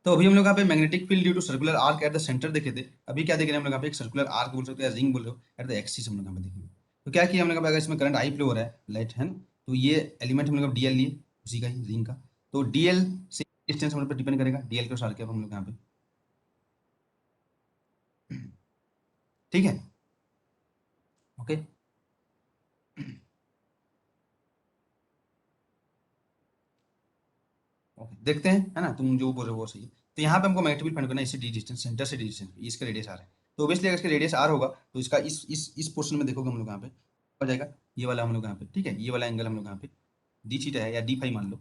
तो अभी हम लोग यहाँ पे magnetic field due to circular arc at the centre देखे थे। अभी क्या देख रहे हैं हम लोग यहाँ पे एक सर्कुलर आर्क बोल सकते हैं, रिंग बोल रहे हो, एट द एक्सिस हम लोग यहाँ पे देखेंगे। तो क्या किया हम लोग यहाँ पे, अगर इसमें करंट आई फ्लो हो रहा है लाइट है ना, तो ये एलिमेंट हम लोग डीएल लिए उसी का ही रिंग का। तो डीएल से डिस्टेंस हम लोग पे डिपेंड करेगा, डीएल के साथ हम लोग यहाँ पे, ठीक है, ओके। ओके देखते हैं, है ना, तुम जो बोल रहे हो वो सही है। तो यहाँ पे हमको मैग्नेटिक फील्ड फाइंड करना है, इससे डी डिस्टेंस, सेंटर से डी डिस्टेंस, इसका रेडियस आर है। तो ऑब्वियसली अगर इसका रेडियस आर होगा तो इसका इस पोर्शन में देखोगे हम लोग यहाँ पे हो जाएगा ये वाला हम लोग यहाँ पे, ठीक है, ये वाला एंगल हम लोग यहाँ पे डी थीटा है या डी फाई मान लो,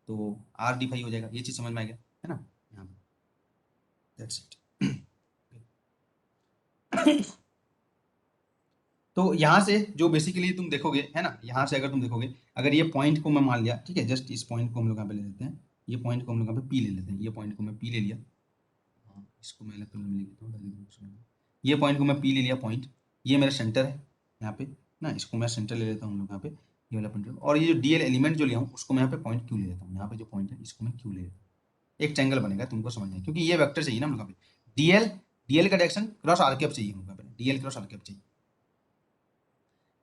तो आर डी फाई हो जाएगा। ये चीज़ समझ में आ गया है ना, यहाँ पे दैट्स इट। तो यहाँ से जो बेसिकली तुम देखोगे है ना, यहाँ से अगर तुम देखोगे, अगर ये पॉइंट को मैं मान लिया, ठीक है, जस्ट इस पॉइंट को हम लोग यहाँ पे ले लेते हैं, ये पॉइंट को हम लोग यहाँ पे पी ले लेते हैं, ये पॉइंट को मैं पी ले लिया, हाँ, इसको मैं इलेक्ट्रॉन में लिख देता हूँ ताकि तुमको समझ में। ये पॉइंट को मैं पी ले लिया पॉइंट, ये मेरा सेंटर है यहाँ पे ना, इसको मैं सेंटर ले लेता हूँ हम लोग यहाँ पे, ये वाला पॉइंट, और ये जो डीएल एलिमेंट जो लिया हूँ उसको मैं यहाँ पे पॉइंट क्यू ले लेता हूँ, यहाँ पे जो पॉइंट है इसको मैं क्यू ले लेता हूँ। एक ट्रायंगल बनेगा, तुमको समझना है, क्योंकि ये वेक्टर चाहिए ना हम लोग यहाँ पे, डीएल डीएल का डायरेक्शन क्रॉस आर कैप चाहिए हम लोग यहाँ पे, डीएल क्रॉस आर कैप चाहिए।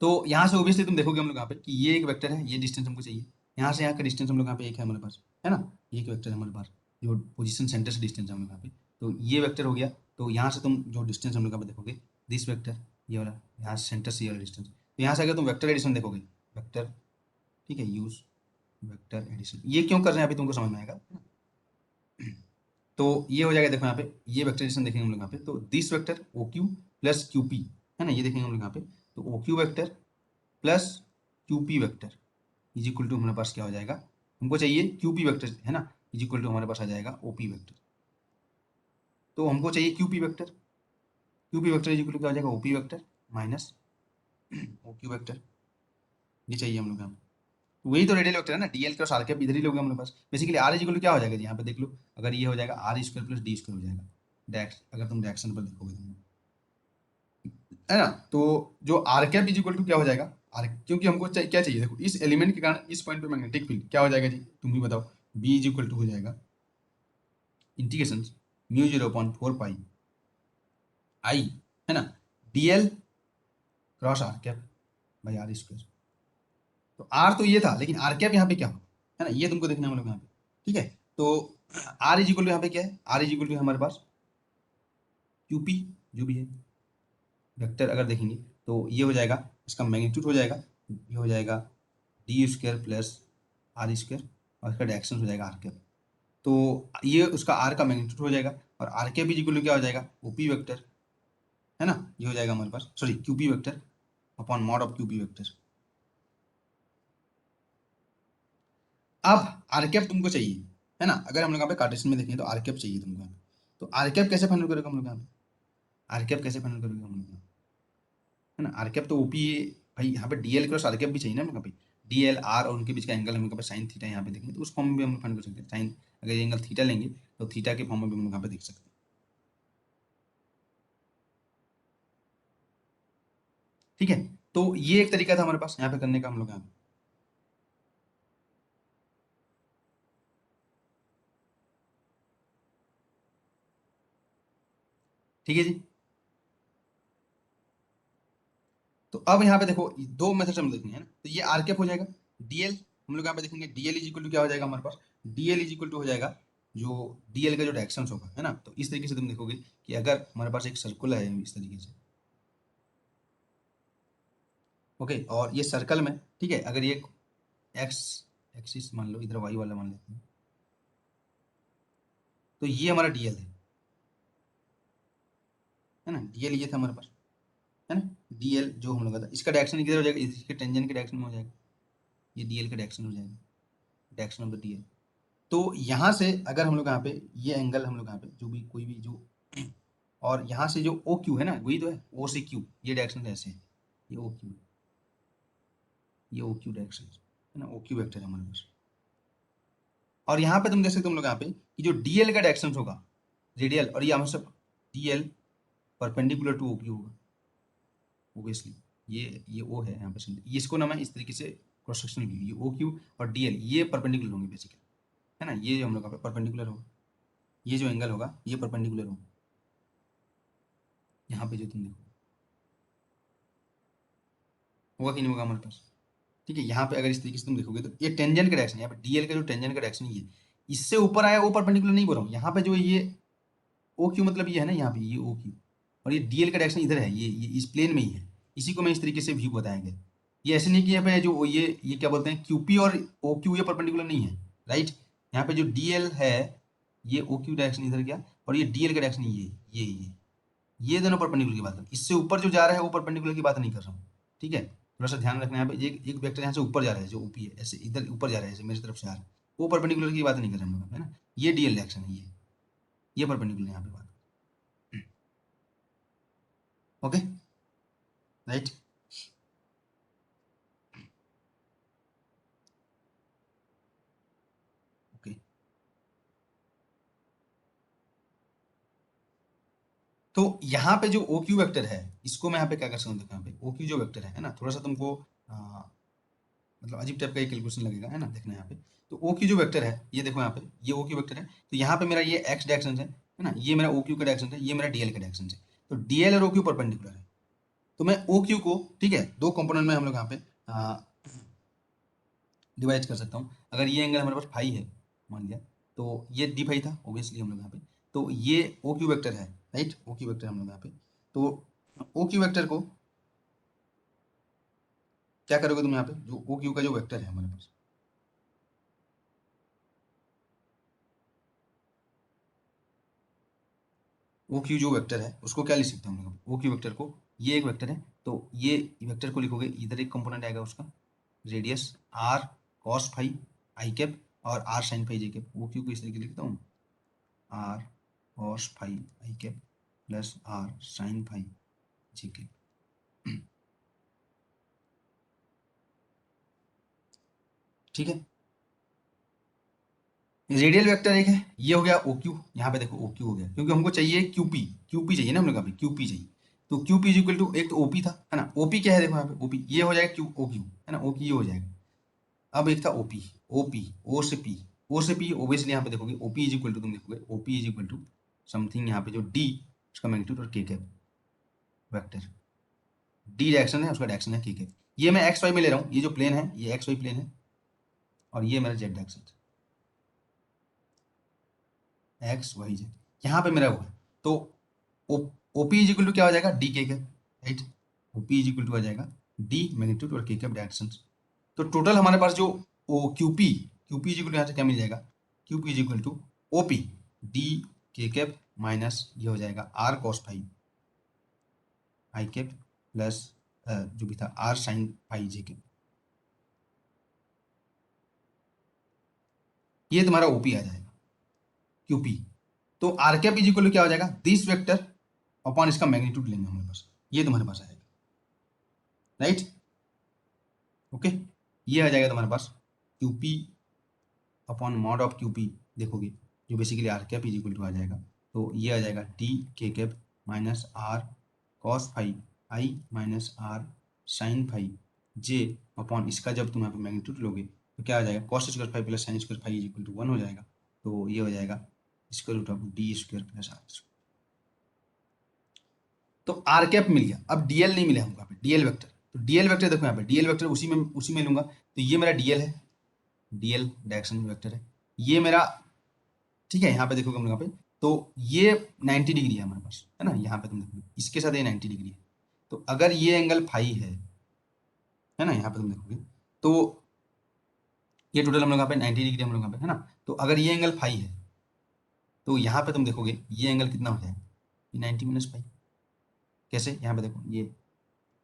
तो यहाँ से ओबियसली तुम देखोगे हम लोग यहाँ पे कि ये एक वेक्टर है, ये डिस्टेंस हमको चाहिए, यहाँ से यहाँ का डिस्टेंस हम लोग यहाँ पे एक है हमारे पास, है ना, ये एक वेक्टर है हमारे पास, जो पोजीशन सेंटर से डिस्टेंस है हम लोग यहाँ पे, तो ये वेक्टर हो गया। तो यहाँ से तुम जो डिस्टेंस हम लोग यहाँ पे देखोगे, दिस वेक्टर, ये वाला, यहाँ से सेंटर से ये वाला डिस्टेंस, तो यहाँ से अगर तुम वेक्टर एडिशन देखोगे, वेक्टर, ठीक है, यूज वेक्टर एडिशन, ये क्यों कर रहे हैं अभी तुमको समझ में आएगा। तो ये हो जाएगा, देखो यहाँ पे ये वेक्टर एडिशन देखेंगे हम लोग यहाँ पे, तो this vector O Q plus Q P, है ना, ये देखेंगे हम लोग यहाँ पे, तो O Q vector plus Q P vector is equal to हमारे पास क्या हो जाएगा, हमको चाहिए क्यू पी वेक्टर, है ना, इज इक्वल टू हमारे पास आ जाएगा ओ पी वेक्टर। तो हमको चाहिए Q P vector is equal to क्या हो जाएगा, O P vector minus O Q vector, ये चाहिए हम लोग यहाँ पे। तो वही तो रेडियल वेक्टर है ना, डीएल क्रॉस आर कैप इधर ही लोगे हम लोग पास, basically R is equal to क्या हो जाएगा जी, यहाँ पे देख लो, अगर ये हो जाएगा R square plus D square हो जाएगा, डायरेक्ट अगर तुम डायरेक्शन पर देखोगे तुम, है ना। तो जो R cap is equal to क्या हो जाएगा, आर, क्योंकि हमको क्या चाहिए, देखो इस एलिमेंट के कारण इस पॉइंट पे मैग्नेटिक फील्ड क्या हो जाएगा जी, तुम ही बताओ, बी इज इक्वल टू हो जाएगा इंटीग्रेशन म्यू 0.4 पाई आई, है ना, DL cross R cap by R square. तो आर तो ये था, लेकिन आर कैप यहाँ पे क्या होगा, है ना, ये तुमको देखना है हम लोग यहाँ पे, ठीक है। तो आर इज इक्वल टू यहाँ पे क्या है, आर इज इक्वल टू हमारे पास क्यूपी जो भी है वेक्टर, अगर देखेंगे तो ये हो जाएगा, इसका मैग्नीट्यूड हो जाएगा, ये हो जाएगा D square plus R square, और इसका डायरेक्शन हो जाएगा आर कैप। तो ये उसका आर का मैग्नीट्यूड हो जाएगा, और R cap is equal to क्या हो जाएगा, ओपी वेक्टर, है ना, ये हो जाएगा हमारे पास, sorry QP vector upon mod of QP vector. अब आर कैप तुमको चाहिए, है ना, अगर हम लोग यहाँ पे कार्टेशियन में देखें तो आर कैप चाहिए तुमको यहाँ पे। तो आर कैप कैसे फाइनल करेगा हम लोग यहाँ पे, आर कैप कैसे फाइनल करेंगे हम लोग यहाँ पे, है ना, आर कैप तो ओपी, भाई यहाँ पे डीएल क्रॉस आर कैप भी चाहिए ना हम लोग यहाँ पे, डीएल आर और उनके बीच का एंगल हम लोग यहाँ पे साइन थीटा यहाँ पे देखेंगे, तो उस फॉर्म में भी हम लोग फाइंड कर सकते हैं, साइन, अगर ये एंगल थीटा लेंगे तो थीटा के फॉर्म में भी हम लोग यहाँ पे देख सकते हैं, ठीक है। तो ये एक तरीका था हमारे पास यहाँ पे करने का हम लोग यहाँ पे, ठीक है जी। तो अब यहाँ पे देखो दो मेथड हम देखने हैं ना, तो ये आर कैप हो जाएगा, डीएल हम लोग यहाँ पे देखेंगे, डीएल इज इक्वल टू क्या हो जाएगा हमारे पास, डीएल इज इक्वल टू हो जाएगा जो डीएल का जो डायरेक्शन होगा, है ना, तो इस तरीके से तुम देखोगे कि अगर हमारे पास एक सर्कुलर है इस तरीके से, ओके, और ये सर्कल में, ठीक है, अगर ये एक्स एक्सिस मान लो, इधर वाई वाला मान लेते हैं, तो ये हमारा डीएल है ना, डीएल ये था हमारे पास, है ना, डीएल जो हम लोग का था, इसका डायरेक्शन किधर हो जाएगा, इसके टेंजेंट के डायरेक्शन में हो जाएगा, ये डीएल का डायरेक्शन हो जाएगा, डायरेक्शन ऑफ द डीएल। तो यहाँ से अगर हम लोग यहाँ पे ये एंगल हम लोग यहाँ पे जो भी कोई भी जो, और यहाँ से जो ओ क्यू है ना, वही तो है ओ से क्यू, ये डायरेक्शन ऐसे है, ये ओ क्यू, ये ओ क्यू डायरेक्शन है ना, ओ क्यू वेक्टर है हमारे पास। और यहाँ पे तुम देख सकते हो हम लोग यहाँ पे कि जो डीएल का डायरेक्शन होगा रेडियल, और ये हमारे DL perpendicular to O Q होगा, ओबियसली ये ओ है यहाँ पे, ये इसको ना मैं इस तरीके से क्रॉस सेक्शनल व्यू, ये ओ क्यू और डीएल ये परपेंडिकुलर होंगे बेसिकली, है ना, ये हम लोग का परपेंडिकुलर होगा, ये जो एंगल होगा ये परपेंडिकुलर होगा यहाँ पे, जो तुम देखो होगा कि नहीं होगा हमारे पास। ठीक है, यहाँ पे अगर इस तरीके से तुम देखोगे तो ये टेंजेंट का डायरेक्शन है, यहाँ पे डीएल का जो टेंजेंट का डायरेक्शन ये इससे ऊपर आया, वो परपेंडिकुलर नहीं बोल रहा हूँ। यहाँ पे जो ये ओ क्यू मतलब ये है ना, यहाँ पे ये ओ क्यू, और ये डीएल का डायरेक्शन इधर है, ये इस प्लेन में ही है। इसी को मैं इस तरीके से व्यू बताया गया। ये ऐसे नहीं कि यहाँ पे जो ये क्या बोलते हैं क्यूपी और ओ क्यू ये परपेंडिकुलर नहीं है, राइट। यहाँ पे जो डीएल है ये ओ क्यू डायरेक्शन इधर गया, और ये डीएल का डायरेक्शन ये दोनों परपेंडिकुलर की बात कर, इससे ऊपर जो जा रहा है वो परपेंडिकुलर की बात नहीं कर रहा हूँ। ठीक है, थोड़ा सा ध्यान रखना है यहाँ पे। एक वेक्टर यहाँ से ऊपर जा रहा है, जो ओपी है, ऐसे इधर ऊपर जा रहा है, ऐसे मेरी तरफ से आ रहा है, वो परपेंडिकुलर की बात नहीं कर रहे हम लोग, है ना। ये डीएल डायरेक्शन है, ये परपेंडिकुलर यहाँ पे बात। Okay, right. ओके, तो यहाँ पे जो ओ क्यू वेक्टर है, इसको मैं यहाँ पे क्या कर सकता हूँ, देखो यहाँ पे ओ क्यू जो वेक्टर है ना, थोड़ा सा तुमको मतलब अजीब टाइप का एक कैलकुलेशन लगेगा, है ना, देखना यहाँ पे। तो ओ क्यू जो वेक्टर है, ये देखो यहाँ पे, ये ओ क्यू वेक्टर है, तो यहाँ पे मेरा ये एक्स डायरेक्शन है ना, ये मेरा ओ क्यू का डायरेक्शन है, ये मेरा डीएल का डायरेक्शन है। तो डीएल और ओ क्यू परपेंडिकुलर है, तो मैं ओ क्यू को, ठीक है, दो कंपोनेंट में हम लोग यहाँ पे डिवाइड कर सकता हूँ। अगर ये एंगल हमारे पास फाई है मान लिया, तो ये डी फाई था ऑब्वियसली हम लोग यहाँ पे, तो ये ओ क्यू वेक्टर है, राइट, ओ क्यू वेक्टर हम लोग यहाँ पे। तो ओ क्यू वेक्टर को क्या करोगे तुम यहाँ पे, जो ओ क्यू का जो वेक्टर है हमारे पास, ओ क्यू जो वेक्टर है उसको क्या लिख सकते हैं हम लोग, ओ क्यू वेक्टर को, ये एक वेक्टर है, तो ये वेक्टर को लिखोगे, इधर एक कंपोनेंट आएगा उसका radius R cos phi I cap और R sine phi J cap. O Q को इस तरीके लिखता हूँ, R cos phi I cap plus R sine phi J cap. ठीक है, रेडियल वेक्टर एक है, ये हो गया ओ क्यू, यहाँ पे देखो ओ क्यू हो गया, क्योंकि हमको चाहिए क्यूपी, क्यूपी चाहिए ना हम लोग यहाँ पे, क्यूपी चाहिए। तो क्यूपी इज इक्वल टू, एक तो ओपी था, है ना, ओपी क्या है देखो यहाँ पे, ओपी ये हो जाएगा क्यू ओ क्यू, है ना, ओ क्यू ये हो जाएगा। अब एक था ओपी, ओपी ओ से पी, ओ से पी ओबियसली यहाँ पे देखोगे ओपी इज इक्वल टू, तुम देखोगे OP is equal to something, यहाँ पे जो डी उसका मैग्नीट्यूड और के कैप वेक्टर, डी डायरेक्शन है उसका डायरेक्शन है के कैप। ये मैं एक्स वाई में ले रहा हूँ, ये जो प्लेन है ये एक्स वाई प्लेन है, और ये मेरा Z direction X Y Z, यहाँ पे मेरा वो है। तो ओपी इज इक्वल टू क्या हो जाएगा, D K cap, right. OP is equal to आ जाएगा डी मैग्नीट्यूड और के कैप डायरेक्शन। तो टोटल हमारे पास जो O QP, QP is equal to यहाँ से क्या मिल जाएगा, QP is equal to OP D K cap minus ये हो जाएगा R cos phi I cap plus जो भी था R sine phi J cap. ये तुम्हारा ओपी आ जाएगा, क्यूपी। तो R cap is equal to क्या हो जाएगा, दिस वेक्टर अपॉन इसका मैग्नीट्यूड लेंगे हमारे पास, ये तुम्हारे पास आएगा, राइट। ओके, ये आ जाएगा तुम्हारे पास QP upon mod of QP, देखोगे जो basically R cap is equal to आ जाएगा। तो ये आ जाएगा D K cap minus R cos phi I minus R sine phi J upon इसका, जब तुम यहाँ पे मैग्नीट्यूड लोगे तो क्या आ जाएगा, cos square phi plus sine square phi is equal to 1 हो जाएगा। तो ये हो जाएगा square root of D square plus R. तो आर कैप मिल गया, अब डीएल नहीं मिला हमको यहाँ पे, डीएल वेक्टर। तो डीएल वेक्टर देखो यहाँ पे, डीएल वेक्टर उसी में लूंगा, तो ये मेरा डीएल है, डीएल डायरेक्शन वेक्टर है, ये मेरा, ठीक है, यहाँ पे देखोगे हम लोग यहाँ पे, तो ये 90 डिग्री है हमारे पास, है ना, यहाँ पे तुम देखोगे इसके साथ ये 90 डिग्री है। तो अगर ये एंगल फाई है ना, यहाँ पे तुम देखोगे तो ये टोटल हम लोग यहाँ पे 90 डिग्री हम लोग यहाँ पे, है ना। तो अगर ये एंगल फाई है, तो यहाँ पे तुम देखोगे ये एंगल कितना हो जाएगा, ये 90 माइनस फाई। कैसे, यहाँ पे देखो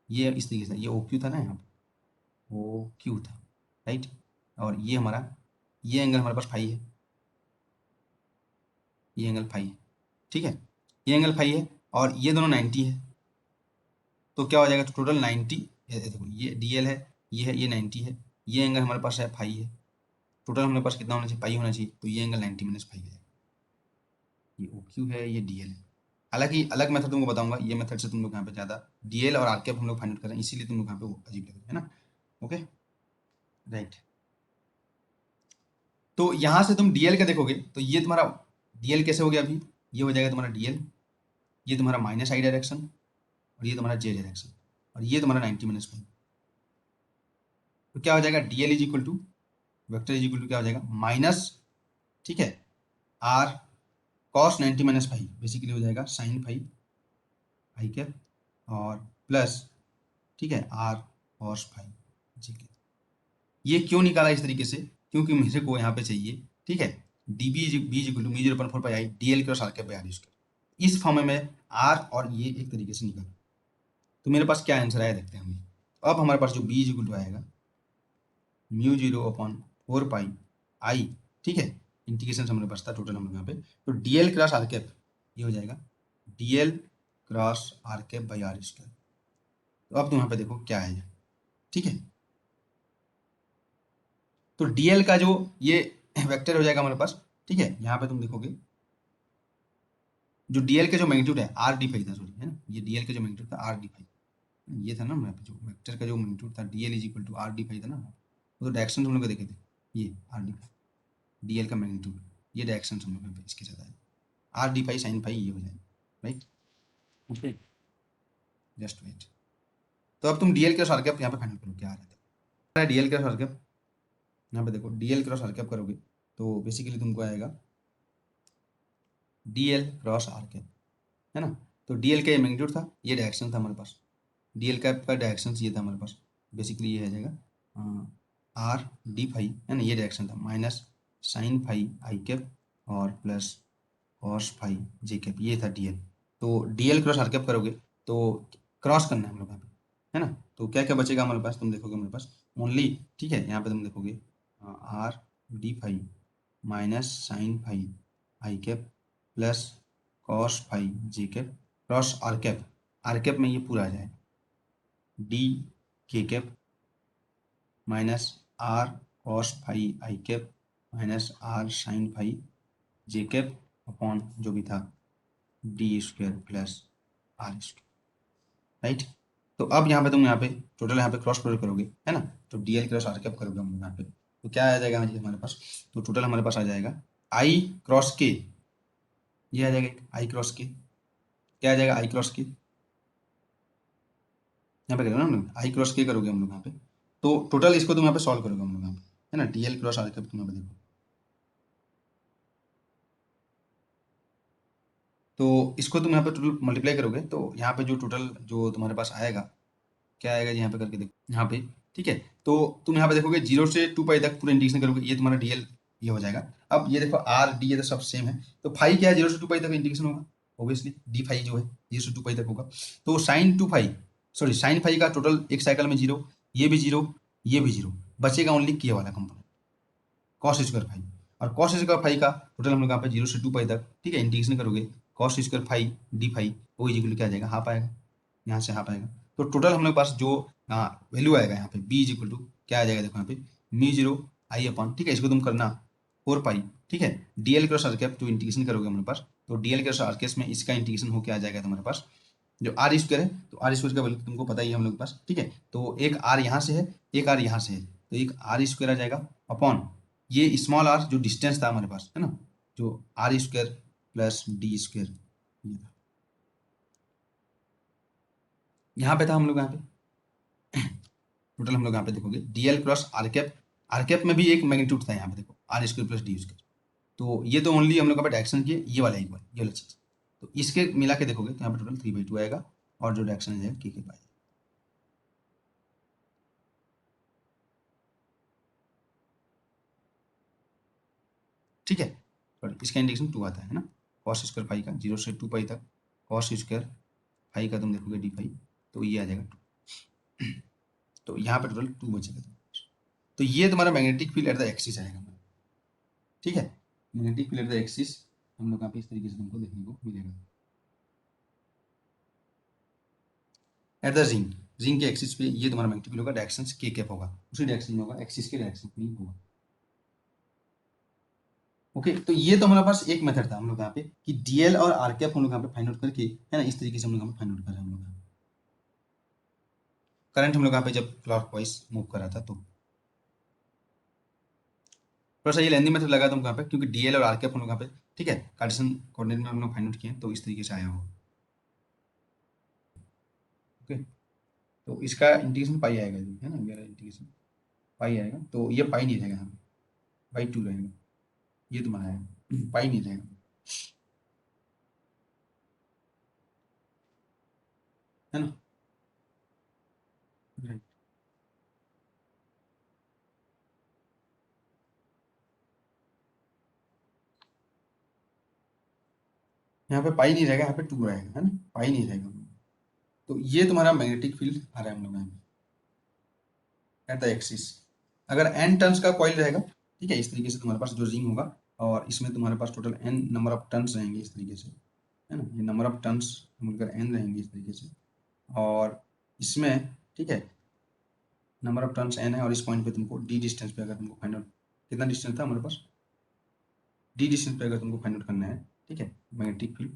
ये इस तरीके से, ये ओ क्यू था ना, यहाँ पे ओ क्यू था, राइट, और ये हमारा, ये एंगल हमारे पास फाई है, ये एंगल फाई है, ठीक है, ये एंगल फाई है, और ये दोनों 90 है। तो क्या हो जाएगा, तो टोटल 90, देखो ये डीएल है, ये है, ये 90 है, ये एंगल हमारे पास है फाई है, टोटल हमारे पास कितना होना चाहिए, पाई होना चाहिए, तो ये एंगल 90 माइनस फाई है। ये ओ क्यू है, ये डीएल है। हालांकि अलग मेथड तुमको बताऊंगा, ये मेथड से तुम लोग यहाँ पे ज़्यादा डीएल और आरकेएफ हम लोग फाइंड आउट करें, इसीलिए तुम लोग यहाँ पे वो अजीब लगे, है ना। Okay, right. तो यहाँ से तुम डीएल का देखोगे तो ये तुम्हारा डीएल कैसे हो गया अभी, ये हो जाएगा तुम्हारा डीएल, ये तुम्हारा माइनस आई डायरेक्शन, और ये तुम्हारा जे डायरेक्शन, और ये तुम्हारा 90 - 5। तो क्या हो जाएगा, DL is equal to, vector is equal to क्या हो जाएगा, माइनस, ठीक है, आर कॉस 90 - 5, बेसिकली हो जाएगा साइन फाइव आई कैप, और प्लस, ठीक है, R cos phi J cap. ये क्यों निकाला इस तरीके से, क्योंकि मेरे को यहाँ पे चाहिए, ठीक है, D B is equal to μ/4 pi D L cross R cap by R square. इस फॉर्म में आर और ये एक तरीके से निकाला। तो मेरे पास क्या आंसर आया देखते हैं हम। तो अब हमारे पास जो बी इज इक्वल टू आएगा μ0/4 पाई आई, ठीक है, इंटीग्रेशन हमारे पास था टोटल हम लोग यहाँ पे, तो डीएल क्रॉस आर कैप ये हो जाएगा DL cross R cap by R square. तो अब तुम यहाँ पे देखो क्या है, ठीक है, तो डीएल का जो ये वेक्टर हो जाएगा हमारे पास, ठीक है, यहाँ पे तुम देखोगे जो डीएल के जो मैग्नीट्यूड है आर डी फाइव था, सॉरी, है ना, ये डीएल का जो मैग्नीट्यूड था आर डी फाइव, ये था ना यहाँ पे जो वेक्टर का जो मैग्नीट्यूड था DL is equal to R D phi था ना, वो तो डायरेक्शन हम लोग देखे थे, ये आर डी फाइव डीएल का मैग्नीट्यूड, ये डायरेक्शन हम लोग इसके साथ आए, are D five sine five ये हो जाएगा, राइट, ओके, जस्ट वेट। तो अब तुम डीएल क्रॉस आर कैप यहाँ पे फाइनल करो क्या आ रहा है, डीएल क्रॉस आर कैप यहाँ पे देखो, डीएल क्रॉस आर कैप करोगे तो बेसिकली तुमको आएगा डीएल क्रॉस आर कैप, है ना, तो डीएल का ये मैग्नीट्यूड था, ये डायरेक्शन था हमारे पास, डीएल कैप का डायरेक्शन ये था हमारे पास, बेसिकली ये आ जाएगा आर डी फाइव, है ना, ये डायरेक्शन था, minus sine phi I cap और plus cos phi J cap, ये था डीएल। तो डीएल क्रॉस आर कैप करोगे तो क्रॉस करना है हम लोग यहाँ पे, है ना, तो क्या क्या बचेगा हमारे पास, तुम देखोगे हमारे पास ओनली, ठीक है, यहाँ पे तुम देखोगे R D phi minus sine phi I cap plus cos phi J cap cross R cap में ये पूरा आ जाएगा D K cap minus R cos phi I cap minus R sine phi J cap upon जो भी था D square plus R square, right. तो अब यहाँ पे तुम यहाँ पे टोटल यहाँ पे क्रॉस प्रोडक्ट करोगे, है ना, तो डीएल क्रॉस आर कैप करोगे हम लोग यहाँ पे, तो क्या आ जाएगा जी हमारे पास, तो टोटल हमारे पास आ जाएगा आई क्रॉस के, ये आ जाएगा आई क्रॉस के, क्या आ जाएगा आई क्रॉस के, यहाँ पे करोगे ना हम लोग आई क्रॉस के करोगे हम लोग यहाँ पे, तो टोटल इसको तुम यहाँ पे सॉल्व करोगे हम लोग यहाँ पे, है ना, डीएल क्रॉस आर कैप तुम यहाँ पे देखो, तो इसको तुम यहाँ पे टोटल मल्टीप्लाई करोगे तो यहाँ पे जो टोटल जो तुम्हारे पास आएगा, क्या आएगा यहाँ पे करके देखो यहाँ पे, ठीक है, तो तुम यहाँ पे देखोगे 0 से 2 पाई तक पूरा इंटीग्रेशन करोगे, ये तुम्हारा डीएल ये हो जाएगा। अब ये देखो आर डी ये तो सब सेम है, तो फाई क्या है, 0 से 2 पाई तक इंटीग्रेशन होगा, ऑब्वियसली डी फाई जो है 0 से 2 पाई तक होगा, तो sine two phi, sorry sine phi का टोटल एक साइकिल में 0, ये भी 0, ये भी 0, बचेगा ओनली के वाला कंपोनेंट कॉस स्क्वायर फाई, और कॉस स्क्वायर फाई का टोटल हम लोग यहाँ पे 0 से 2 पाई तक, ठीक है, इंटीग्रेशन करोगे cos square phi D phi, वो इजिकल क्या आ जाएगा, हाफ आएगा, यहाँ से हाफ आएगा, तो टोटल हम लोग पास जो वैल्यू आएगा यहाँ पे बी इज इक्वल टू क्या आ जाएगा देखो यहाँ पे μ0 आई अपॉन, ठीक है, इसको तुम करना 4 पाई, ठीक है, डीएल क्रॉस आर कैप जो इंटीग्रेशन करोगे हमारे पास, तो डीएल क्रॉस आर कैप में इसका इंटीग्रेशन होकर आ जाएगा तुम्हारे पास जो आर स्क्वायर है, तो आर स्क्वायर का वैल्यू तुमको पता ही है हम लोग के पास, ठीक है, तो एक आर यहाँ से है, एक आर यहाँ से है, तो एक आर स्क्वायर आ जाएगा अपॉन ये स्मॉल आर जो डिस्टेंस था हमारे पास, है ना, जो R square plus D square ये था, यहाँ पे था हम लोग यहाँ पे टोटल हम लोग यहाँ पे देखोगे डीएल क्रॉस आर कैप में भी एक मैग्नीट्यूड था यहाँ पे देखो R square plus D square, तो ये तो ओनली हम लोग यहाँ पे डायरेक्शन किए ये वाला एक बार ये वाला चीज, तो इसके मिला के देखोगे तो यहाँ पे टोटल 3/2 आएगा, और जो डायरेक्शन है के पाएगा, ठीक है, और इसका इंडिकेशन 2 आता है ना, कॉस स्क्वायर फाई का 0 से 2 पाई तक कॉस स्क्वायर फाई का तुम देखोगे डी फाई, तो ये आ जाएगा 2, तो यहाँ पे टोटल 2 बचेगा, तो ये तुम्हारा magnetic field at the axis आएगा, ठीक है, magnetic field at the axis हम लोग यहाँ पे इस तरीके से तुमको देखने को मिलेगा, एट द रिंग के एक्सिस पे ये तुम्हारा मैग्नेटिक फील्ड होगा, डायरेक्शन के कैप होगा, उसी डायरेक्शन में होगा, एक्सिस के डायरेक्शन में ही होगा, ओके, तो ये तो हमारे पास एक मेथड था हम लोग यहाँ पे कि डीएल और आर कैप हम लोग यहाँ पे फाइंड आउट करके, है ना, इस तरीके से हम लोग यहाँ पे फाइंड आउट कर रहे हैं हम लोग करंट हम लोग यहाँ पे जब क्लॉकवाइज मूव कर रहा था तो थोड़ा सा ये लेंदी मेथड लगा तुमको यहाँ पे, क्योंकि डीएल और आरकेएफ हम लोग यहाँ पे, ठीक है, कार्टेशियन कोऑर्डिनेट में हम लोग फाइंड आउट किए हैं, तो इस तरीके से आया होगा। ओके, तो इसका इंटीग्रेशन पाई आएगा जी, है ना, मेरा इंटीग्रेशन पाई आएगा, तो ये पाई नहीं रहेगा यहाँ पे, बाई 2 रहेगा, ये तुम्हारा आएगा, पाई नहीं रहेगा, है ना। Right. यहाँ पे पाई नहीं रहेगा, यहाँ पे 2 रहेगा, है ना, पाई नहीं रहेगा। तो ये तुम्हारा मैग्नेटिक फील्ड आ रहा है हम लोग यहाँ पे एट द एक्सिस। अगर एन टर्न्स का कॉइल रहेगा, ठीक है, इस तरीके से तुम्हारे पास जो रिंग होगा, और इसमें तुम्हारे पास total N number of turns रहेंगे इस तरीके से, है ना, ये नंबर ऑफ टर्न्स मिलकर एन रहेंगे इस तरीके से, और इसमें, ठीक है, नंबर ऑफ टर्न्स एन है, और इस पॉइंट पे तुमको डी डिस्टेंस पे अगर तुमको फाइंड आउट, कितना डिस्टेंस था हमारे पास, डी डिस्टेंस पे अगर तुमको फाइंड आउट करना है, ठीक है, मैग्नेटिक फील्ड,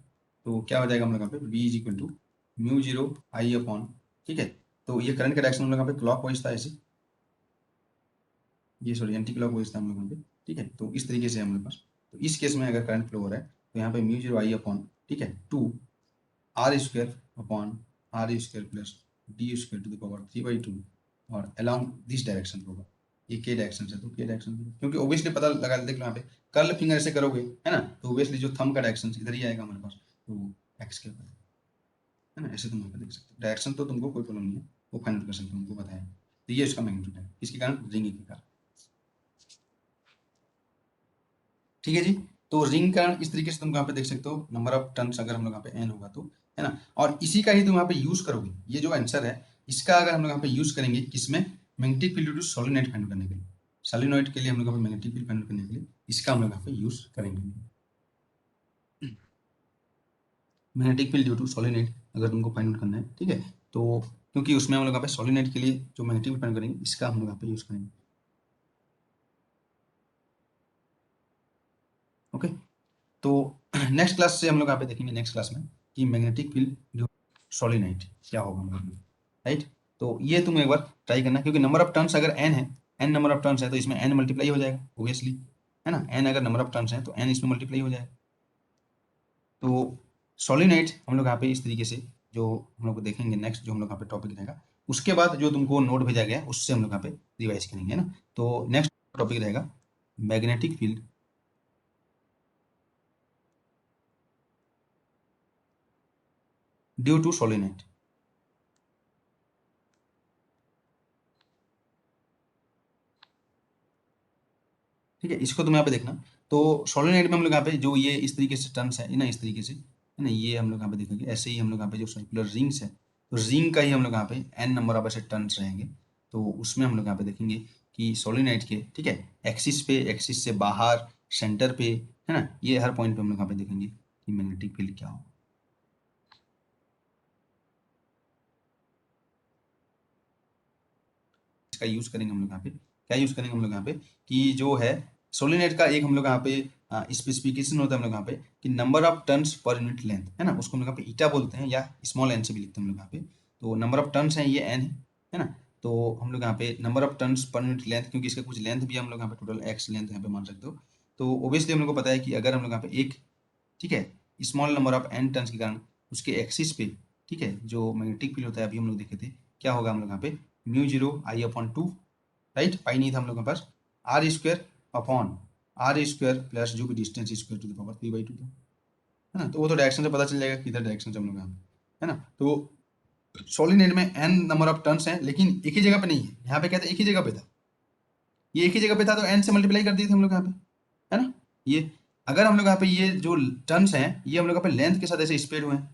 तो क्या हो जाएगा हम लोग यहाँ पे, B is equal to mu zero I upon, ठीक है, तो ये करंट का डायरेक्शन हम लोग यहाँ पे क्लॉक वाइज था ऐसे, ये सॉरी एंटी क्लॉक वाइज था हम लोग यहाँ पे, ठीक है, तो इस तरीके से हम लोग पास, तो इस केस में अगर करंट फ्लो हो रहा है, तो यहाँ पे म्यू जीरो आई अपॉन, ठीक है, 2 r² upon r² plus d² to the power 3/2, और अलॉन्ग दिस डायरेक्शन होगा, ये के डायरेक्शन है, तो के डायरेक्शन, क्योंकि ऑब्वियसली पता लगा, देख लो यहाँ पे कर्ल फिंगर ऐसे करोगे, है ना, तो ऑब्वियसली जो थंब का डायरेक्शन इधर ही आएगा हमारे पास, तो एक्स के ऊपर, है ना, ऐसे तुम यहाँ पे देख सकते हो, डायरेक्शन तो तुमको कोई प्रॉब्लम नहीं है, वो फाइंड कर सकते हो, उनको बताया, तो ये इसका मैग्नीट्यूड है, इसके कारण रिंग के कारण, ठीक है जी। तो रिंग का इस तरीके से तुम यहाँ पे देख सकते हो, नंबर ऑफ टर्न्स अगर हम लोग यहाँ पे एन होगा तो, है ना, और इसी का ही तुम यहाँ पे यूज करोगे, ये जो आंसर है इसका अगर हम लोग यहाँ पे यूज करेंगे किसमें, magnetic field to solenoid find करने के लिए, सोलेनोइड के लिए हम लोग यहाँ पे मैग्नेटिक फील्ड फाइंड करने के लिए इसका हम लोग यहाँ पे यूज करेंगे, magnetic field due to solenoid अगर तुमको फाइंड आउट करना है, ठीक है, तो क्योंकि उसमें हम लोग यहाँ पे सोलेनोइड के लिए जो मैग्नेटिक फील्ड फाइंड करेंगे इसका हम लोग यहाँ पे यूज करेंगे। ओके, तो नेक्स्ट क्लास से हम लोग यहाँ पे देखेंगे, नेक्स्ट क्लास में, कि मैग्नेटिक फील्ड जो सोलिनोइड क्या होगा मतलब में, राइट। तो ये तुम एक बार ट्राई करना, क्योंकि नंबर ऑफ टर्न्स अगर एन है, एन नंबर ऑफ टर्न्स है, तो इसमें एन मल्टीप्लाई हो जाएगा ओबियसली, है ना, एन अगर नंबर ऑफ टर्न्स है तो एन इसमें मल्टीप्लाई हो जाएगा। तो सोलिनोइड हम लोग यहाँ पे इस तरीके से जो हम लोग देखेंगे नेक्स्ट, जो हम लोग यहाँ पे टॉपिक रहेगा, उसके बाद जो तुमको नोट भेजा गया उससे हम लोग यहाँ पे रिवाइज करेंगे, है ना। तो नेक्स्ट टॉपिक रहेगा magnetic field due to solenoid. ठीक है, इसको तुम यहाँ पे देखना। तो सोलेनोइड में हम लोग यहाँ पे जो ये इस तरीके से टर्न्स है ना, इस तरीके से, है ना, ये हम लोग यहाँ पे देखेंगे, ऐसे ही हम लोग यहाँ पे जो सर्कुलर रिंग्स है, तो रिंग का ही हम लोग यहाँ पे एन नंबर ऑफ ऐसे टर्न्स रहेंगे, तो उसमें हम लोग यहाँ पे देखेंगे कि सोलेनोइड के, ठीक है, एक्सिस पे, एक्सिस से बाहर, सेंटर पे, है ना, ये हर पॉइंट पे हम लोग यहाँ पे देखेंगे कि मैग्नेटिक फील्ड क्या होगा। इसका यूज करेंगे हम लोग यहाँ पे, क्या यूज करेंगे हम लोग यहाँ पे, कि जो है सोलिनोइड का एक हम लोग यहाँ पे स्पेसिफिकेशन होता है हम लोग यहाँ पे, कि number of turns per unit length, है ना, उसको हम लोग यहाँ पे ईटा बोलते हैं, या स्मॉल एन से भी लिखते हैं हम लोग यहाँ पे। तो नंबर ऑफ टर्न्स है ये एन है ना, तो हम लोग यहाँ पे number of turns per unit length, क्योंकि इसका कुछ लेंथ भी हम लोग यहाँ पे टोटल एक्स लेंथ यहाँ पे मान सकते हो, तो ओबियसली हम लोग को पता है कि अगर हम लोग यहाँ पे एक, ठीक है, small number of N turns के कारण उसके एक्सिस पे, ठीक है, जो मैग्नेटिक फील्ड होता है अभी हम लोग देखे थे, क्या होगा हम लोग यहाँ पे mu zero I upon 2, right, पाई नहीं था हम लोग के पास, r² अपॉन r² प्लस जो भी distance square to the power 3/2 था, है ना, तो वो तो डायरेक्शन से पता चल जाएगा किधर डायरेक्शन से हम लोग यहाँ पे, है ना। तो सोलिनोइड में n नंबर ऑफ टर्न्स हैं, लेकिन एक ही जगह पे नहीं है, यहाँ पे कहते एक ही जगह पे था, ये एक ही जगह पे था, तो n से मल्टीप्लाई कर दिए थे हम लोग यहाँ पे, है ना। ये अगर हम लोग यहाँ पे ये जो टर्न्स हैं ये हम लोग यहाँ पे लेंथ के साथ ऐसे स्प्रेड हुए हैं,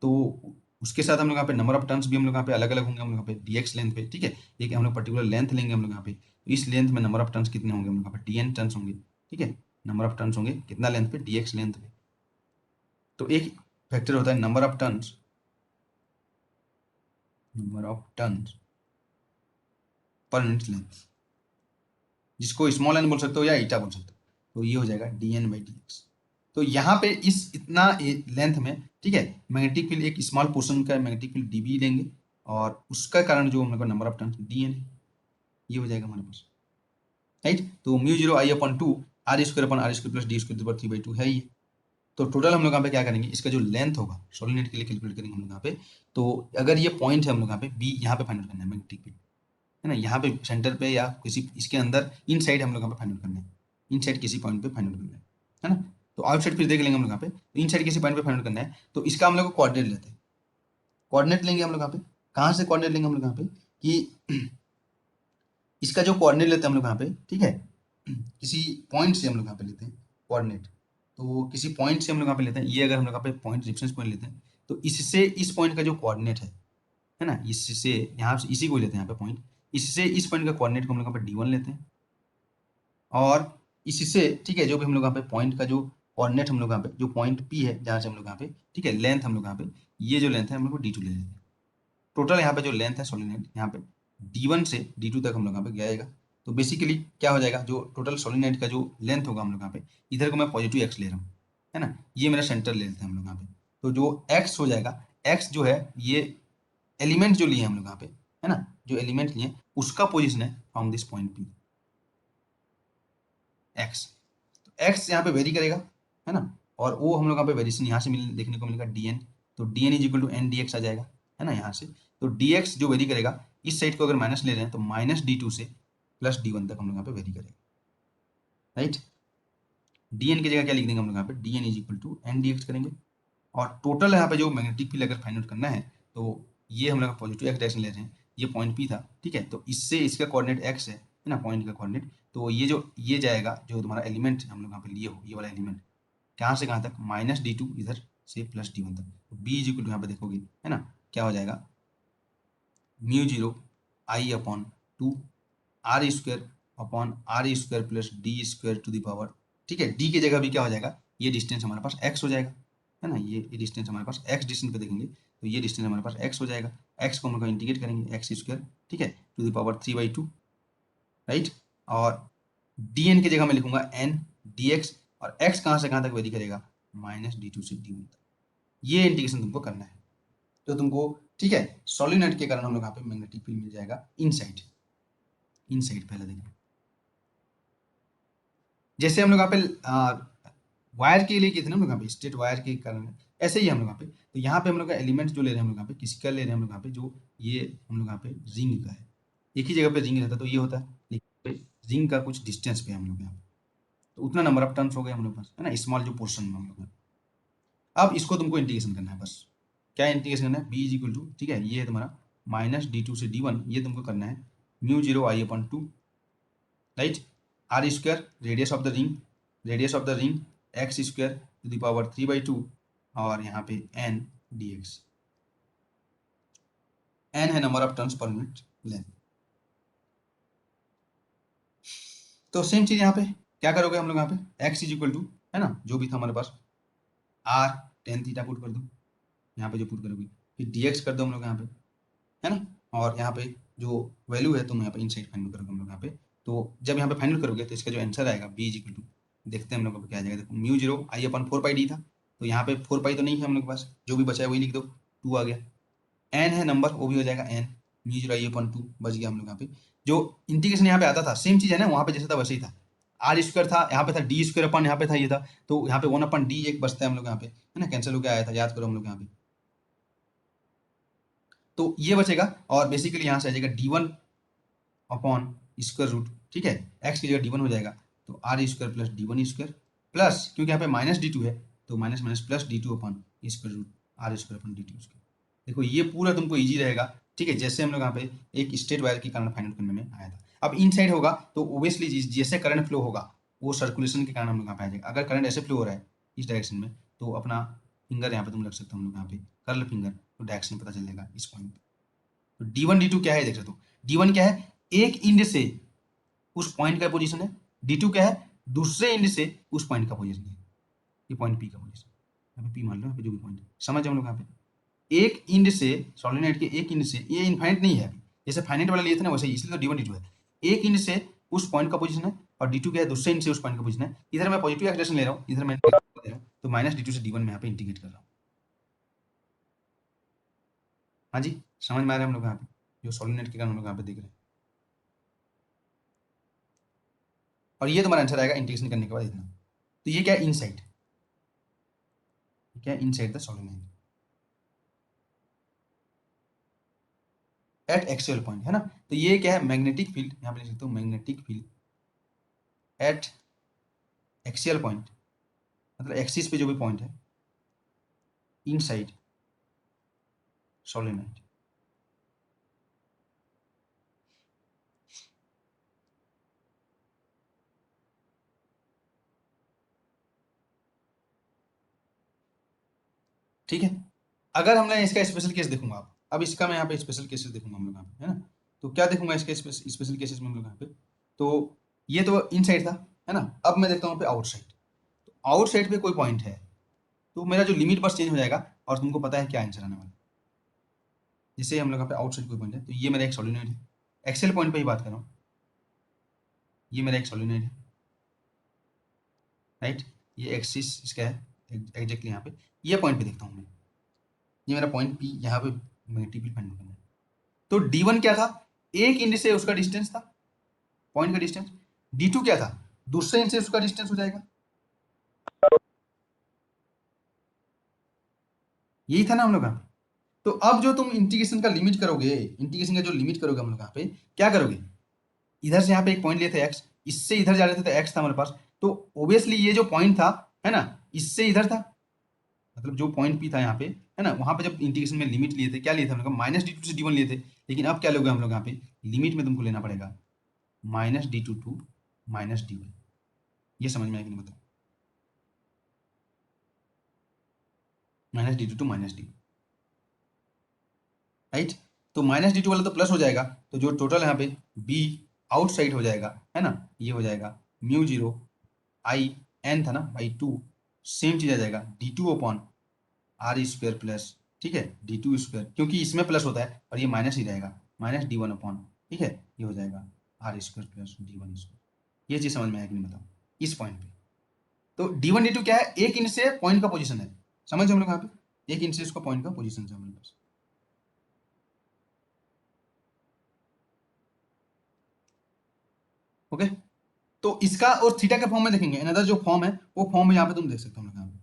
तो उसके साथ हम लोग यहाँ पे नंबर ऑफ टर्न्स भी हम लोग यहाँ पे अलग अलग होंगे, हम लोग यहाँ पे dx लेंथ पे, ठीक है, एक हम लोग पर्टिकुलर लेंथ लेंगे हम लोग यहाँ पे, तो इस लेंथ में नंबर ऑफ टर्न्स कितने होंगे हम लोग यहाँ पे dn टर्न्स होंगे, ठीक है, नंबर ऑफ टर्न्स होंगे कितना लेंथ पे, dx लेंथ पे। तो एक फैक्टर होता है number of turns, number of turns per unit length, जिसको स्मॉल एन बोल सकते हो या ईटा बोल सकते हो, तो ये हो जाएगा dn/dx। तो यहाँ पे इस इतना लेंथ में, ठीक है, मैग्नेटिक फील्ड एक स्मॉल पोर्शन का मैग्नेटिक फील्ड dB लेंगे, और उसका कारण जो हम लोग का नंबर ऑफ टर्न dn है, ये हो जाएगा हमारे पास। राइट। तो mu zero I upon two R square upon R square plus D square पर 3/2 है ये। तो टोटल हम लोग यहाँ पे क्या करेंगे, इसका जो लेंथ होगा सोलिनोइड के लिए कैलकुलेट करेंगे हम लोग यहाँ पे। तो अगर ये पॉइंट है हम लोग यहाँ पे बी, यहाँ पे फाइंड आउट करना है मैग्नेटिक फील्ड, है ना, यहाँ पे सेंटर पे या किसी इसके अंदर इन साइड हम लोग यहाँ पे फाइंड आउट करना है, इन साइड किसी पॉइंट पे फाइंड आउट करना है ना। तो आउटसाइड फिर देख लेंगे हम लोग यहाँ पे, तो इन साइड किसी पॉइंट पे फाइंड आउट करना है। तो इसका हम लोग को कोऑर्डिनेट लेते हैं, कोऑर्डिनेट लेंगे हम लोग यहाँ पे। कहाँ से कोऑर्डिनेट लेंगे हम लोग यहाँ पे कि इसका जो कोऑर्डिनेट लेते हैं हम लोग यहाँ पे, ठीक है, किसी पॉइंट से हम लोग यहाँ पे लेते हैं कोऑर्डिनेट। तो किसी पॉइंट से हम लोग यहाँ पे लेते हैं, ये अगर हम लोग यहाँ पे पॉइंट रेफरेंस पॉइंट लेते हैं, तो इससे इस पॉइंट का जो कोऑर्डिनेट है ना, इससे यहाँ से इसी को लेते हैं यहाँ पे पॉइंट, इससे इस पॉइंट का कोऑर्डिनेट को हम लोग यहाँ पे D1 लेते हैं। और इससे, ठीक है, जो भी हम लोग यहाँ पे पॉइंट का जो कोऑर्डिनेट हम लोग यहाँ पे, जो पॉइंट P है जहाँ से हम लोग यहाँ पे, ठीक है, लेंथ हम लोग यहाँ पे, ये जो लेंथ है हम लोग को D2 ले लेते हैं। टोटल यहाँ पे जो लेंथ है सोलिनोइड यहाँ पे D1 से D2 तक हम लोग यहाँ पे जाएगा। तो बेसिकली क्या हो जाएगा, जो टोटल सोलिनोइड का जो लेंथ होगा हम लोग यहाँ पे, इधर को मैं पॉजिटिव x ले रहा हूँ, है ना, ये मेरा सेंटर ले लेते हैं हम लोग यहाँ पे। तो जो x हो जाएगा, x जो है ये एलिमेंट जो लिए हम लोग यहाँ पे, है ना, जो एलिमेंट लिए उसका पोजिशन है from this point P, x। तो x यहाँ पे वेरी करेगा, है ना, और वो हम लोग यहाँ पे वेरिएशन यहाँ से देखने को मिलेगा dn। तो dn is equal to N D X आ जाएगा, है ना, यहाँ से। तो dx जो वेरी करेगा, इस साइड को अगर माइनस ले रहे हैं तो माइनस D2 से प्लस D1 तक हम लोग यहाँ पे वेरी करेगा, राइट। dn की जगह क्या लिख देंगे हम लोग यहाँ पे, dn is equal to N D X करेंगे। और टोटल यहाँ पे जो मैग्नेटिक फील्ड अगर फाइंड आउट करना है, तो ये हम लोग पॉजिटिव एक्स डायरेक्शन ले रहे हैं, ये पॉइंट P था, ठीक है, तो इससे इसका कोऑर्डिनेट x है ना, पॉइंट का कोऑर्डिनेट। तो ये जो ये जाएगा, जो तुम्हारा एलिमेंट हम लोग यहाँ पे लिए हो, ये वाला एलिमेंट कहाँ से कहाँ तक, माइनस D2 इधर से प्लस D1 तक। तो बी इज इक्वल टू यहाँ पे देखोगे, है ना, क्या हो जाएगा, mu zero I upon two R square upon R square plus D square to the power, ठीक है, डी की जगह भी क्या हो जाएगा, ये डिस्टेंस हमारे पास x हो जाएगा, है ना, ये डिस्टेंस हमारे पास x डिस्टेंस पे देखेंगे तो ये डिस्टेंस हमारे पास x हो जाएगा। x को हम लोग इंटीग्रेट करेंगे, एक्स स्क्वायर, ठीक है, टू द पावर 3/2, राइट। और dn की जगह मैं लिखूंगा n dx, और x कहाँ से कहाँ तक वेरी करेगा, माइनस D2 से D1 तक। ये इंटीग्रेशन तुमको करना है, तो तुमको, ठीक है, सोलिनोइड के कारण हम लोग यहाँ पे मैग्नेटिक फील्ड मिल जाएगा इनसाइड, इनसाइड पहले देखें। जैसे हम लोग यहाँ पे वायर के लिए किए थे ना हम लोग यहाँ पे, स्ट्रेट वायर के कारण, ऐसे ही हम लोग यहाँ पे, तो यहाँ पे हम लोग का एलिमेंट जो ले रहे हैं हम लोग यहाँ पे, किसी का ले रहे हैं हम लोग यहाँ पे, जो ये हम लोग यहाँ पे रिंग का है, एक ही जगह पे रिंग रहता तो ये होता है, लेकिन रिंग का कुछ डिस्टेंस पे हम लोग यहाँ पे, तो उतना नंबर ऑफ टर्न्स हो गए हम लोग पास, है ना, स्मॉल जो पोर्शन में हम लोग। अब इसको तुमको इंटीग्रेशन करना है बस। क्या इंटीग्रेशन करना है, बी इज इक्वल टू, ठीक है, ये है तुम्हारा माइनस D2 से D1, ये तुमको करना है mu zero I upon two, right, R square radius of the ring, radius of the ring X square to the power 3/2, और यहाँ पे एन डी एक्स, एन है number of turns per minute length. तो same चीज यहाँ पे क्या करोगे हम लोग यहाँ पे, एक्स इज इक्वल टू, है ना, जो भी था हमारे पास, आर टेन थीटा पुट कर दो यहाँ पे, जो पुट करोगे, फिर डी एक्स कर दो हम लोग यहाँ पे, है ना, और यहाँ पे जो वैल्यू है तुम यहाँ पे इनसाइड फाइंड करोगे हम लोग यहाँ पे। तो जब यहाँ पे फाइनल करोगे तो इसका जो आंसर आएगा बी इज इक्वल टू, देखते हैं हम लोग को क्या आ जाएगा। देखो म्यू जीरो आई अपन 4πd था, तो यहाँ पे 4π तो नहीं है हम लोग के पास, जो भी बचा है वही लिख दो, 2 आ गया। एन है नंबर, वो भी हो जाएगा एन, म्यू जीरो आई अपन 2 बच गया हम लोग यहाँ पे। जो इंटीग्रेशन यहाँ पे आता था सेम चीज़ है ना, वहाँ पे जैसा था वैसे ही था, आर स्क्वायर था, यहाँ पे था डी स्क्वायर अपन, यहाँ पे था ये था, तो यहाँ पे 1/d एक बचता है हम लोग यहाँ पे, है ना, कैंसिल होकर आया था, याद करो हम लोग यहाँ पे। तो ये बचेगा, और बेसिकली यहाँ से आ जाएगा D1 अपॉन स्क्वायर रूट, ठीक है, एक्स की जगह D1 हो जाएगा, तो R square plus D1 square, plus क्योंकि यहाँ पे माइनस D2 है, तो minus minus plus D2 upon square root R square upon D2 square. देखो ये पूरा तुमको इजी रहेगा, ठीक है, जैसे हम लोग यहाँ पे एक स्ट्रेट वायर के कारण फाइंड करने में आया था। अब इन साइड होगा तो ओबियसली जैसे करंट फ्लो होगा वो सर्कुलेशन के कारण हम लोग यहाँ पे आ जाएगा। अगर करंट ऐसे फ्लो हो रहा है इस डायरेक्शन में, तो अपना फिंगर यहाँ पे तुम रख सकते हो हम लोग यहाँ पे, कर्ल फिंगर, तो डायरेक्शन पता चल जाएगा इस पॉइंट पे। तो D1 D2 क्या है देख सकते हो, D1 क्या है, एक इंड से उस पॉइंट का पोजीशन है, D2 क्या है, दूसरे इंड से उस पॉइंट का पोजीशन है, ये पॉइंट P का पोजीशन, यहाँ पे P मान लो, यहाँ पे जो भी पॉइंट है, समझ हम लोग यहाँ पे एक इंड से, सोलिनोइड के एक इंड से, ये इनफाइनाइट नहीं है अभी, जैसे फाइनाइट वाला लिए थे ना वैसे ही, इसलिए तो D1 D2 है, एक इंड से उस पॉइंट का पोजीशन है, और D2 क्या है, दूसरे इंड से उस पॉइंट का पोजीशन है। इधर मैं पॉजिटिव एक्सलेशन ले रहा हूँ, इधर मैं दे रहा हूँ, तो माइनस D2 से D1 में यहाँ पे इंटीग्रेट कर रहा हूँ। हाँ जी, समझ में आ रहा है हम लोग यहाँ पे, जो सोलिनोइड के कारण हम लोग यहाँ पे देख रहे हैं। और ये तुम्हारा आंसर आएगा इंटीग्रेशन करने के बाद इतना। तो ये क्या है, इनसाइड, क्या है, inside the solenoid eight axial point, है ना। तो ये क्या है, मैग्नेटिक फील्ड, यहाँ पे लिख सकते हो magnetic field at axial point, मतलब एक्सिस पे जो भी पॉइंट है इनसाइड सोलेनोइड। ठीक है, अगर हमने इसका स्पेशल केस देखूंगा, अब इसका मैं यहाँ पे स्पेशल केसेस देखूंगा हम लोग यहाँ पे, है ना। तो क्या देखूंगा इसके स्पेशल केसेस में हम लोग यहाँ पे, तो ये तो इनसाइड था, है ना। अब मैं देखता हूँ पे आउटसाइड, तो आउटसाइड पे कोई पॉइंट है, तो मेरा जो लिमिट बस चेंज हो जाएगा और तुमको पता है क्या आंसर आने वाला है। जैसे हम लोग यहाँ पे आउटसाइड कोई पॉइंट है, तो ये मेरा एक सोलेनोइड है, एक्सेल पॉइंट पे ही बात कर रहा हूँ, ये मेरा एक सोलेनोइड है, राइट। ये एक्सिस इसका है एग्जैक्टली यहाँ पे, ये पॉइंट पे देखता हूँ मैं, ये मेरा पॉइंट पी यहाँ पे मल्टीपल फाइंड करना है। तो D1 क्या था, एक इंच से उसका डिस्टेंस था, पॉइंट का डिस्टेंस। D2 क्या था, दूसरे इंच से उसका डिस्टेंस हो जाएगा, यही था ना हम लोग यहाँ पे। तो अब जो तुम इंटीग्रेशन का लिमिट करोगे, इंटीग्रेशन का जो लिमिट करोगे हम लोग यहाँ पे क्या करोगे, इधर से यहाँ पे एक पॉइंट लिए थे x, इससे इधर जा रहे थे तो x था हमारे पास, तो ऑब्वियसली ये जो पॉइंट था, है ना, इससे इधर था, मतलब जो पॉइंट P था यहाँ पे, है ना, वहां पे जब इंटीग्रेशन में लिमिट लिए थे, क्या लिए थे हम लोग, -D2 से D1 लिए थे। लेकिन अब क्या लोगे हम लोग यहाँ पे, लिमिट में तुमको लेना पड़ेगा -D2 टू -D1। ये समझ में आएगी नहीं, बताओ, -D2 टू -D, राइट। तो -D2 वाला तो प्लस हो जाएगा, तो जो टोटल यहाँ पे B आउटसाइड हो जाएगा, है ना, ये हो जाएगा μ0 I n था ना बाई 2, सेम चीज आ जाएगा D2 upon R square plus, ठीक है, D2 स्क्वायर, क्योंकि इसमें प्लस होता है और ये माइनस ही रहेगा, -D1 अपॉन, ठीक है, ये हो जाएगा R square plus D1 square. ये चीज समझ में आएगी नहीं, बताओ, इस पॉइंट पे। तो D1 D2 क्या है, एक इंच से पॉइंट का पोजीशन है, समझ हम लोग यहाँ पे, एक इंच से उसका पॉइंट का पोजीशन है हमारे पास। ओके, तो इसका और थीटा के फॉर्म में देखेंगे, अनदर जो फॉर्म है वो फॉर्म यहाँ पे तुम देख सकते हो हम लोग यहाँ पे,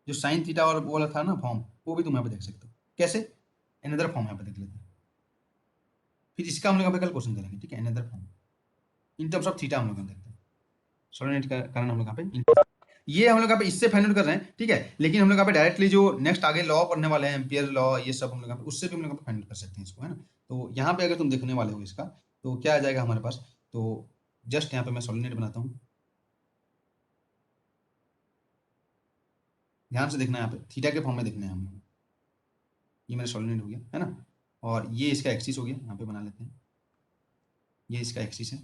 जो साइन थीटा और वो वाला था ना फॉर्म, वो भी तुम यहाँ पे देख सकते हो। कैसे, अनदर फॉर्म यहाँ पे देख लेते हैं, फिर इसका हम लोग यहाँ पे कल क्वेश्चन करेंगे, ठीक है, another form in terms of theta हम लोग देखते हैं, सोलेनोइड का कारण हम लोग यहाँ पे ये हम लोग यहाँ पे इससे फाइंड आउट कर रहे हैं, ठीक है। लेकिन हम लोग यहाँ पे डायरेक्टली जो नेक्स्ट आगे लॉ पढ़ने वाले हैं, एम्पियर लॉ, ये सब हम लोग यहाँ पे उससे भी हम लोग यहाँ पे फाइंड आउट कर सकते हैं इसको, है ना। तो यहाँ पे अगर तुम देखने वाले हो इसका, तो क्या आ जाएगा हमारे पास, तो जस्ट यहाँ पे मैं सोलेनोइड बनाता हूँ, ध्यान से देखना, यहाँ पे थीटा के फॉर्म में देखना है हम लोग। ये मेरा सोलेनोइड हो गया, है ना, और ये इसका एक्सिस हो गया, यहाँ पे बना लेते हैं, ये इसका एक्सिस है,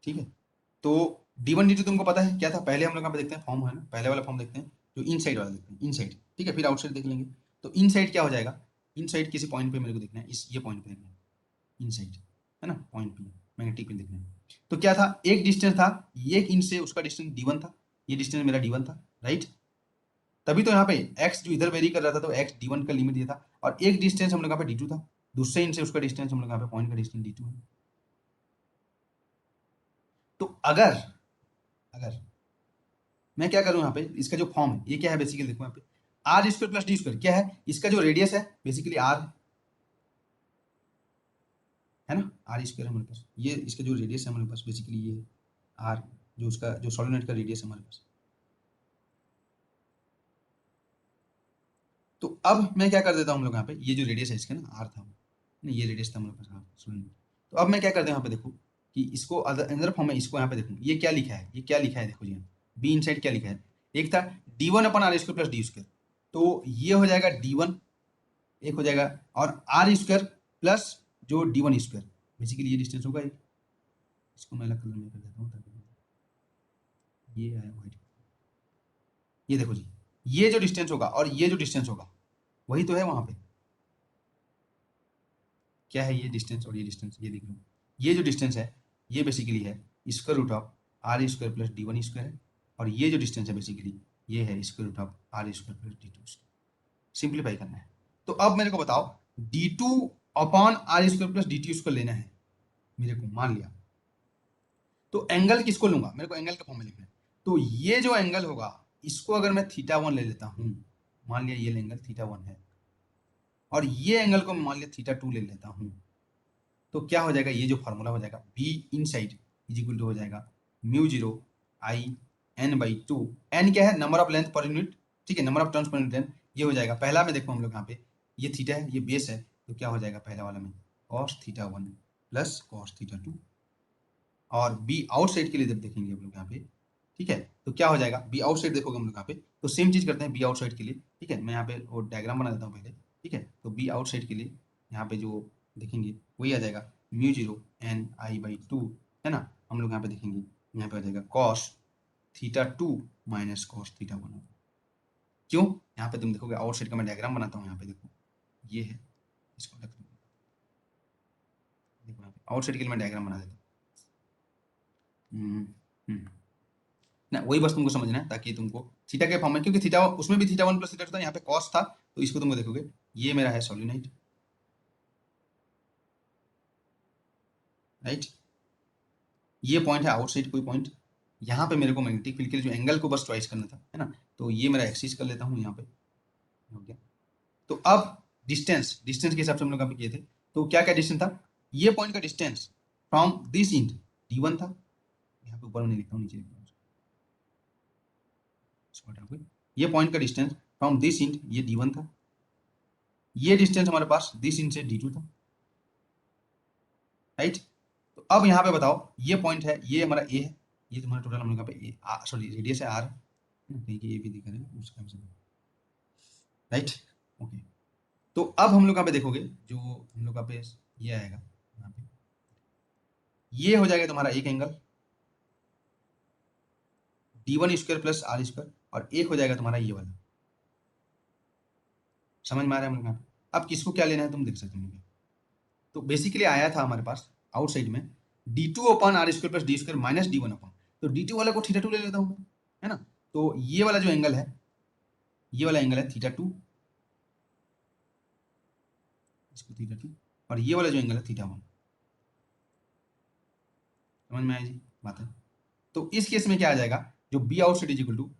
ठीक है। तो D1 D2 तुमको पता है क्या था, पहले हम लोग यहाँ पे देखते हैं फॉर्म, है ना, पहले वाला फॉर्म देखते हैं, जो इन साइड वाला देखते हैं, इन साइड, ठीक है, फिर आउटसाइड देख लेंगे। तो इन साइड क्या हो जाएगा, इन साइड किसी पॉइंट पे मेरे को देखना है, इस ये पॉइंट पे देखना है, इन साइड, है ना, पॉइंट पे मैग्नेटिक फील्ड देखना है। तो क्या था, एक डिस्टेंस था, ये इन से उसका डिस्टेंस D1 था, ये डिस्टेंस मेरा D1 था, राइट। तभी तो यहाँ पे x जो इधर वेरी कर रहा था, तो x D1 का लिमिट ये था, और एक डिस्टेंस हम लोग यहाँ पे D2 था, दूसरे इन से उसका डिस्टेंस हम लोग यहाँ पे पॉइंट का डिस्टेंस D2 है। तो अगर अगर मैं क्या करूं यहाँ पे, इसका जो फॉर्म है ये क्या है, बेसिकली देखो यहाँ पे R square plus D square क्या है, इसका जो रेडियस है बेसिकली आर है ना, आर स्क्वायर है हमारे पास, ये इसका जो रेडियस है हमारे पास बेसिकली ये आर, जो उसका जो सोलेनोइड का रेडियस है हमारे पास। तो अब मैं क्या कर देता हूँ हम लोग यहाँ पे, ये जो रेडियस है इसका ना आर था, नहीं ये रेडियस था हमारे पास आर सोलेनोइड। तो अब मैं क्या करता हूँ यहाँ पे, देखो कि इसको अंदर फॉर्म में इसको यहाँ पे देखो, ये क्या लिखा है, ये क्या लिखा है, देखो जी बी इन साइड क्या लिखा है, एक था D1 upon R square plus D square, तो ये हो जाएगा D1, एक हो जाएगा, और आर स्क्वायर प्लस जो D1 स्क्वायर, बेसिकली ये डिस्टेंस होगा एक, इसको मैं अलग कलर में कर देता हूँ ताकि ये आया वाइट, ये देखो जी, ये जो डिस्टेंस होगा और ये जो डिस्टेंस होगा वही तो है वहां पे, क्या है ये डिस्टेंस और ये डिस्टेंस, ये देख लो, ये जो डिस्टेंस है ये बेसिकली है square root of R square plus D1 square है, और ये जो डिस्टेंस है बेसिकली ये है square root of R square plus D2 square, simplify करना है। तो अब मेरे को बताओ D2 upon R square plus D2 square लेना है मेरे को, मान लिया तो एंगल किसको लूंगा, मेरे को एंगल का फॉर्म में लिखना है। तो ये जो एंगल होगा इसको अगर मैं θ1 ले लेता हूं, मान लिया ये एंगल θ1 है, और ये एंगल को मान लिया θ2 ले लेता हूं, तो क्या हो जाएगा, ये जो फॉर्मूला हो जाएगा B inside is equal to हो जाएगा μ0 I n/2। n क्या है, number of length per unit, ठीक है, number of turns per unit length. ये हो जाएगा पहला में, देखो हम लोग यहाँ पे ये थीटा है, ये बेस है, तो क्या हो जाएगा पहला वाला में cos θ1 प्लस cos θ2। और बी आउटसाइड के लिए जब देखेंगे हम लोग यहाँ पे, ठीक है, तो क्या हो जाएगा, बी आउटसाइड देखोगे हम लोग यहाँ पे, तो सेम चीज करते हैं बी आउटसाइड के लिए, ठीक है, मैं यहाँ पे वो डायग्राम बना देता हूँ पहले, ठीक है। तो बी आउटसाइड के लिए यहाँ पे जो देखेंगे वही आ जाएगा μ0 ni/2, है ना। हम लोग यहाँ पे देखेंगे, यहाँ पे आ जाएगा cos θ2 माइनस cos θ1। क्यों, यहाँ पे तुम देखोगे आउटसाइड का मैं डायग्राम बनाता हूँ, यहाँ पे देखो ये है, इसको रख दूँ, देखो यहाँ पे आउटसाइड के लिए मैं डायग्राम बना देता हूँ। ना वही बस तुमको समझना है, ताकि तुमको थीटा के फॉर्म में, क्योंकि थीटा उसमें भी θ1 प्लस θ2 था, यहाँ पे कॉस था, तो इसको तुमको देखोगे ये मेरा है सोलिनोइड, राइट। ये पॉइंट है आउटसाइड कोई पॉइंट, यहाँ पे मेरे को मैग्नेटिक फील्ड के लिए जो एंगल को बस चॉइस करना था, है ना। तो ये मेरा एक्सिस कर लेता हूँ यहाँ पे, हो गया। तो अब डिस्टेंस, डिस्टेंस के हिसाब से हम लोग यहाँ पे किए थे, तो क्या क्या डिस्टेंस था, ये पॉइंट का distance from this end d1 था, यहाँ पे ऊपर में नहीं लिखता हूँ, नीचे लिखता हूँ, ये पॉइंट का डिस्टेंस फ्रॉम दिस इंड ये d1 था, ये डिस्टेंस हमारे पास दिस इंड से d2 था, राइट। तो अब यहाँ पे बताओ, ये पॉइंट है, ये हमारा ए है, ये तुम्हारा टोटल हम लोग पे ए, सॉरी रेडियस है आर, कहीं की ए भी दिखा रहे हैं उसका, राइट, ओके। तो अब हम लोग यहाँ पे देखोगे, जो हम लोग पे ये आएगा यहाँ पे, ये हो जाएगा तुम्हारा एक एंगल d1² प्लस r², और एक हो जाएगा तुम्हारा ये वाला, समझ में आ रहा है हम लोग यहाँ पे। अब किसको क्या लेना है तुम देख सकते हो, तो बेसिकली आया था हमारे पास आउटसाइड में d2/r² plus d² minus d1 upon, तो d2 वाला को θ2 ले लेता हूँ मैं, है ना। तो ये वाला जो एंगल है, ये वाला एंगल है θ2, इसको θ2, और ये वाला जो एंगल है θ1, समझ में आया जी बात है। तो इस केस में क्या आ जाएगा, जो B outside is equal to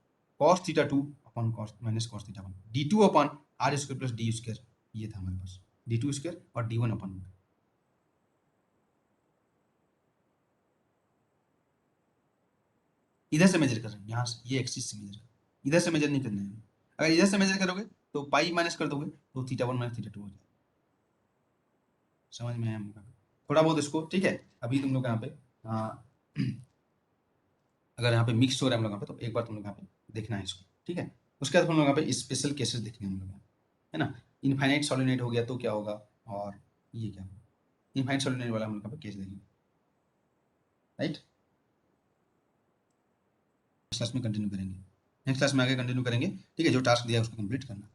cos θ2 upon cos minus cos θ1, d2/r² plus d², ये था हमारे पास d2² और d1 अपॉन, इधर से मेजर कर रहे हैं, यहाँ से ये एक्सिस से मेजर कर, इधर से मेजर नहीं करना है। अगर इधर से मेजर करोगे तो पाई माइनस कर दोगे, तो θ1 माइनस θ2 हो जाएगा, समझ में आया मुझे थोड़ा बहुत इसको, ठीक है। अभी तुम लोग यहाँ पे अगर यहाँ पे मिक्स हो रहा है हम लोग यहाँ पे, तो एक बार तुम लोग यहाँ पे देखना है इसको, ठीक है। उसके बाद हम लोग यहाँ पे स्पेशल केसेस देखने हम लोग, है ना। इनफाइनाइट सॉलिनोइड हो गया तो क्या होगा, और ये क्या होगा, इनफाइनाइट सॉलिनोइड वाला हम लोग यहाँ पे केस देखेंगे, राइट। क्लास में कंटिन्यू करेंगे, नेक्स्ट क्लास में आगे कंटिन्यू करेंगे, ठीक है। जो टास्क दिया है उसको कंप्लीट करना।